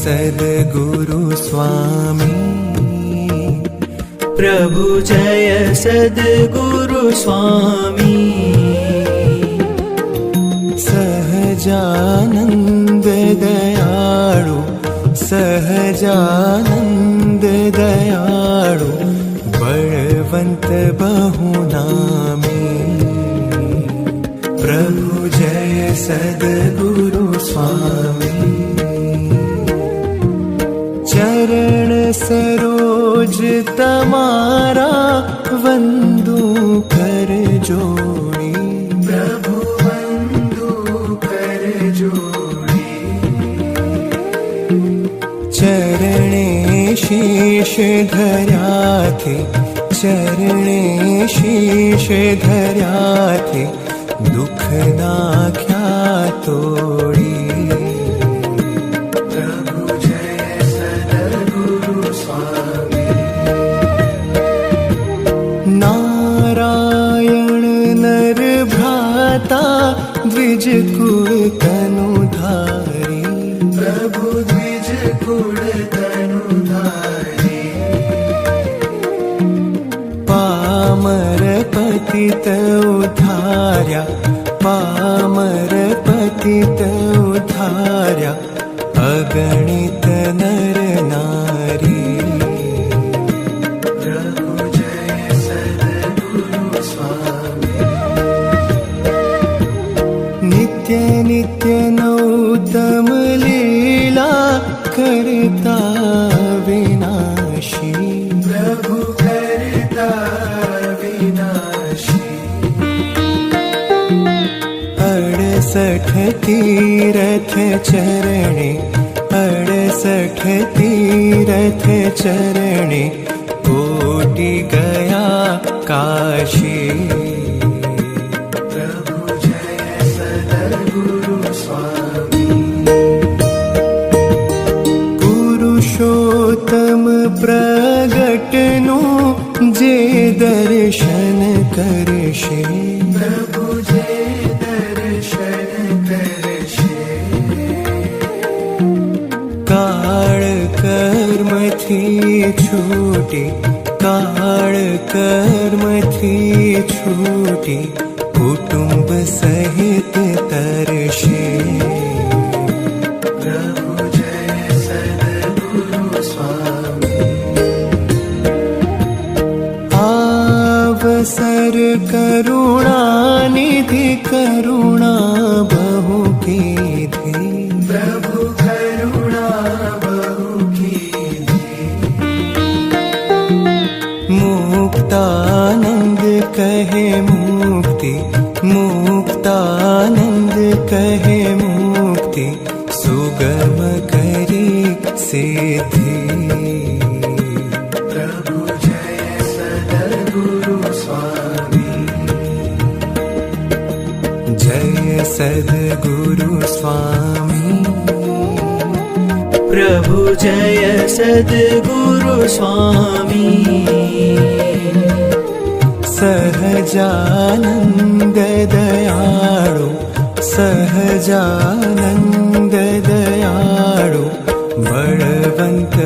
सद्गुरु स्वामी प्रभु जय सद्गुरु स्वामी सहजानंद दयाळु सहजानंद दयाळु बलवंत बहुनामी प्रभु जय सद्गुरु स्वामी चरण सरोज तमारा वंदू कर जोड़ी प्रभु वंदू कर जोड़ी चरणे शीश धर्या थे चरणे शीश धर्या थे दुख नाख्या तोड़ी द्विज कुल तनुधारी प्रभु द्विज कुल तनुधारी पामर पतित उद्धार्या पामर पतित उद्धार्या अगणित नर नारी प्रभु जय सद्गुरु स्वामी नित्य नित्य नौतम लीला करता विनाशी प्रभु करता विनाशी 68 तीरथ चरणे 68 तीरथ चरणे कोटि गया काशी पुरुषोत्तम प्रगटनु जे दर्शन करशे प्रभु जे दर्शन करशे काळ कर्म थी छूटी काळ कर्म थी छूटी कुटुंब सहित तरशे अवसर करुणा निधि करुणा बहु कीधी प्रभु करुणा बहु कीधी मुक्तानंद कहे मुक्ति मुक्तानंद कहे मुक्ति सुगम करी सिद्धि सद्गुरु स्वामी प्रभु जय सद्गुरु स्वामी सहजानंद दयाळु सहजानंद दयाळु बलवंत